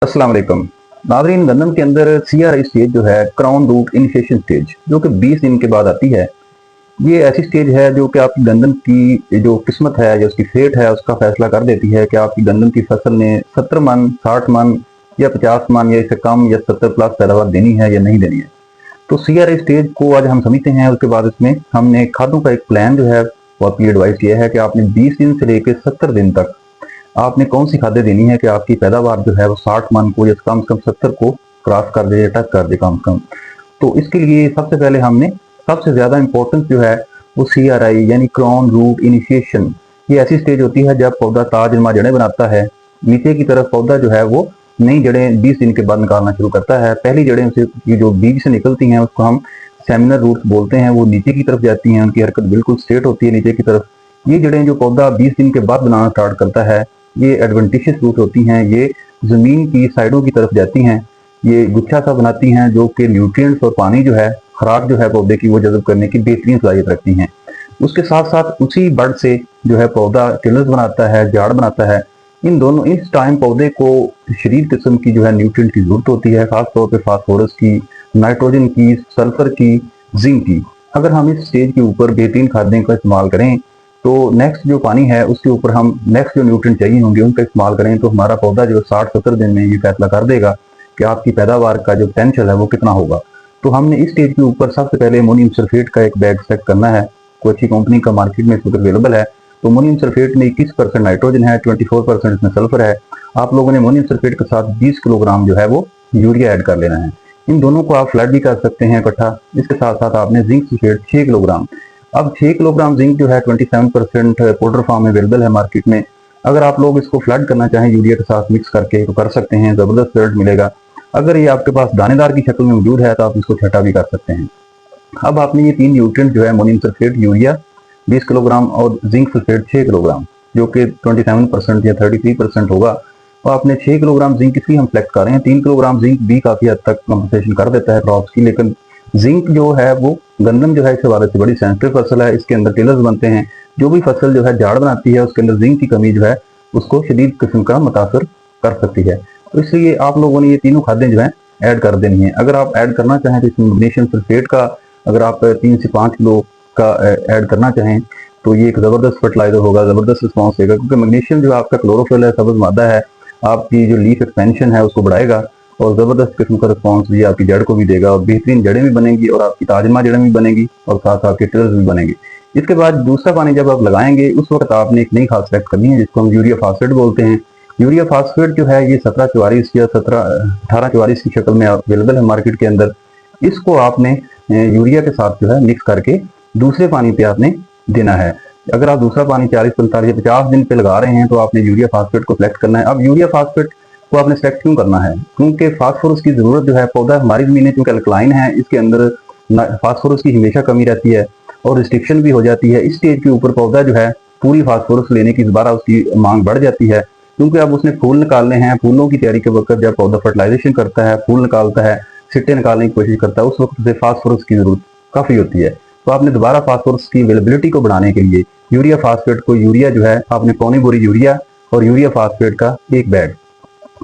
अस्सलाम वालेकुम नाज़रीन। गंदम के अंदर CRI स्टेज जो है क्राउन रूट इनिशिएशन स्टेज, जो कि 20 दिन के बाद आती है। ये ऐसी स्टेज है जो कि आपकी गंदम की जो किस्मत है, जो उसकी फेट है, उसका फैसला कर देती है कि आपकी गंदम की फसल ने 70 मन, 60 मन या 50 मन या इससे कम या 70 प्लस पैदावार देनी है या नहीं देनी है। तो CRI स्टेज को आज हम समझते हैं। उसके बाद इसमें हमने खादों का एक प्लान जो है वो आपकी एडवाइस किया है कि आपने 20 दिन से लेकर 70 दिन तक आपने कौन सी खादें देनी है कि आपकी पैदावार जो है वो 60 मन को या कम से कम 70 को क्रॉस कर दे या टच कर दे कम से कम। तो इसके लिए सबसे पहले हमने सबसे ज्यादा इंपॉर्टेंस जो है वो CRI यानी क्राउन रूट इनिशिएशन, ये ऐसी स्टेज होती है जब पौधा ताज नुमा जड़ें बनाता है। नीचे की तरफ पौधा जो है वो नई जड़ें 20 दिन के बाद निकालना शुरू करता है। पहली जड़ें से की जो बीज से निकलती हैं उसको हम सेमिनल रूट्स बोलते हैं। वो नीचे की तरफ जाती हैं, उनकी हरकत बिल्कुल स्ट्रेट होती है नीचे की तरफ। ये जड़ें जो पौधा 20 दिन के बाद बनाना स्टार्ट करता है, ये एडवेंटिशियस रूट होती हैं। ये जमीन की साइडों की तरफ जाती हैं, ये गुच्छा सा बनाती हैं जो कि न्यूट्रिएंट्स और पानी जो है, खुराक जो है पौधे की, वो जज़ब करने की बेहतरीन सलाहियत रखती हैं। उसके साथ साथ उसी बड से जो है पौधा टिलर्स बनाता है, झाड़ बनाता है। इन दोनों इस टाइम पौधे को शरीर किस्म की जो है न्यूट्रिएंट की जरूरत होती है, खासतौर पर फास्फोरस की, नाइट्रोजन की, सल्फर की, जिंक की। अगर हम इस स्टेज के ऊपर बेहतरीन खादें का इस्तेमाल करें तो नेक्स्ट जो पानी है उसके ऊपर हम नेक्स्ट जो न्यूट्रिएंट चाहिए होंगे उनका इस्तेमाल करें तो हमारा पौधा जो 60-70 दिन में ये फैसला कर देगा कि आपकी पैदावार का जो पोटेंशियल है वो कितना होगा। तो हमने इस स्टेज के ऊपर सबसे पहले अमोनियम सल्फेट का एक बैग सेलेक्ट करना है। कोई अच्छी कंपनी का मार्केट में इस वक्त अवेलेबल है। तो अमोनियम सल्फेट में 21% नाइट्रोजन है, 24% इसमें सल्फर है। आप लोगों ने अमोनियम सल्फेट के साथ 20 किलोग्राम जो है वो यूरिया ऐड कर लेना है। इन दोनों को आप फ्लड भी कर सकते हैं इकट्ठा। इसके साथ साथ आपने जिंक सल्फेट 6 किलोग्राम। अब 6 किलोग्राम जिंक जो है 27% पाउडर फॉर्म में अवेलेबल है मार्केट में। अगर आप लोग इसको फ्लड करना चाहें यूरिया के साथ मिक्स करके तो कर सकते हैं, जबरदस्त रिजल्ट मिलेगा। अगर ये आपके पास दानेदार की शक्ल में मौजूद है तो आप इसको छटा भी कर सकते हैं। अब आपने ये 3 न्यूट्रिएंट जो है अमोनियम सल्फेट, यूरिया 20 किलोग्राम और जिंक सल्फेट 6 किलोग्राम, जो कि 27% या 33% होगा। और आपने 6 किलोग्राम जिंक इसलिए हम सेलेक्ट कर रहे हैं, 3 किलोग्राम जिंक भी काफी हद तक कंपनसेशन कर देता है क्रॉप्स की, लेकिन जिंक जो है वो गंदम जो है इस हवाले से बड़ी सेंसिटिव फसल है। इसके अंदर टिलर्स बनते हैं। जो भी फसल जो है झाड़ बनाती है उसके अंदर जिंक की कमी जो है उसको शदीद किस्म का मुतासर कर सकती है। तो इसलिए आप लोगों ने ये तीनों खादें जो है ऐड कर देनी है। अगर आप ऐड करना चाहें तो इसमें मैग्नीशियम सल्फेट का अगर आप 3 से 5 किलो का ऐड करना चाहें तो ये एक जबरदस्त फर्टिलाइजर होगा, जबरदस्त रिस्पॉन्स देगा, क्योंकि मैग्नीशियम जो आपका क्लोरोफिल है, सब्ज मादा है, आपकी जो लीफ एक्सपेंशन है उसको बढ़ाएगा और जबरदस्त किस्म का रिस्पॉन्स भी आपकी जड़ को भी देगा और बेहतरीन जड़ें भी बनेंगी और आपकी ताजमा जड़ें भी बनेगी और साथ आपके टिलर्स भी बनेंगे। इसके बाद दूसरा पानी जब आप लगाएंगे उस वक्त आपने एक नई खाद सेलेक्ट करनी है जिसको हम यूरिया फास्फेट बोलते हैं। यूरिया फास्फेट जो है ये 1744 या 1844 की शक्ल में अवेलेबल है मार्केट के अंदर। इसको आपने यूरिया के साथ जो है मिक्स करके दूसरे पानी पे आपने देना है। अगर आप दूसरा पानी 40, 45 या 50 दिन पे लगा रहे हैं तो आपने यूरिया फास्फेट को सिलेक्ट करना है। अब यूरिया फास्फेट को आपने सेलेक्ट क्यों करना है? क्योंकि फास्फोरस की जरूरत जो है, पौधा हमारी जमीनें क्योंकि अल्कलाइन है, इसके अंदर फास्फोरस की हमेशा कमी रहती है और रिस्ट्रिक्शन भी हो जाती है। इस स्टेज के ऊपर पौधा जो है पूरी फास्फोरस लेने की दोबारा उसकी मांग बढ़ जाती है, क्योंकि अब उसने फूल निकालने हैं। फूलों की तैयारी के वक्त जब पौधा फर्टिलाइजेशन करता है, फूल निकालता है, सिट्टे निकालने की कोशिश करता है, उस वक्त से फास्फोरस की जरूरत काफी होती है। तो आपने दोबारा फास्फोरस की अवेलेबिलिटी को बढ़ाने के लिए यूरिया फास्फेट को, यूरिया जो है आपने पौनी बोरी यूरिया और यूरिया फास्फेट का एक बैग,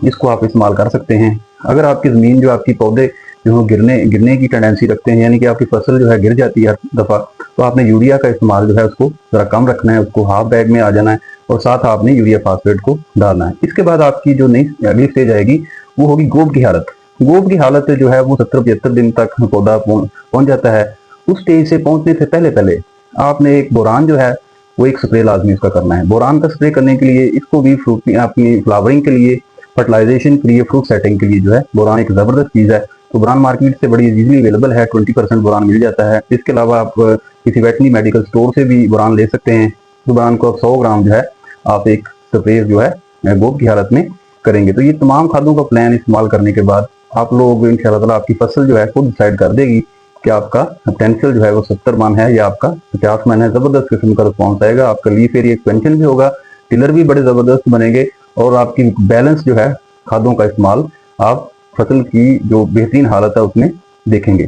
इसको आप इस्तेमाल कर सकते हैं। अगर आपकी ज़मीन जो आपकी पौधे जो गिरने की टेंडेंसी रखते हैं, यानी कि आपकी फसल जो है गिर जाती है हर दफ़ा, तो आपने यूरिया का इस्तेमाल जो है उसको ज़रा कम रखना है, उसको हाफ बैग में आ जाना है और साथ आपने यूरिया फास्फेट को डालना है। इसके बाद आपकी जो नई अगली स्टेज आएगी वो होगी गोब की हालत। गोब की हालत जो है वो 70-75 दिन तक पौधा पहुँच जाता है। उस स्टेज से पहुँचने से पहले पहले आपने एक बोरान जो है वो एक स्प्रे लाजमी उसका करना है। बोरान का स्प्रे करने के लिए, इसको भी फ्रूट अपनी फ्लावरिंग के लिए, फर्टिलाइजेशन के लिए, फ्रूट सेटिंग के लिए जो है बोरान एक जबरदस्त चीज है। तो बोरान मार्केट से बड़ी इजीली अवेलेबल है, 20% बोरान मिल जाता है। इसके अलावा आप किसी वेटनरी मेडिकल स्टोर से भी बोरान ले सकते हैं। तो बोरान को 100 ग्राम जो है आप एक स्प्रे जो है गोब की हालत में करेंगे। तो ये तमाम खादों का प्लान इस्तेमाल करने के बाद आप लोग इंशाल्लाह ताला आपकी फसल जो है खुद डिसाइड कर देगी कि आपका पोटेंशियल जो है वो 70 मन है या आपका 50 मन है। जबरदस्त किस्म का रिस्पॉन्स आएगा, आपका लीफ एरिया एक्सपेंशन भी होगा, टिलर भी बड़े जबरदस्त बनेंगे और आपकी बैलेंस जो है खादों का इस्तेमाल आप फसल की जो बेहतरीन हालत है उसमें देखेंगे।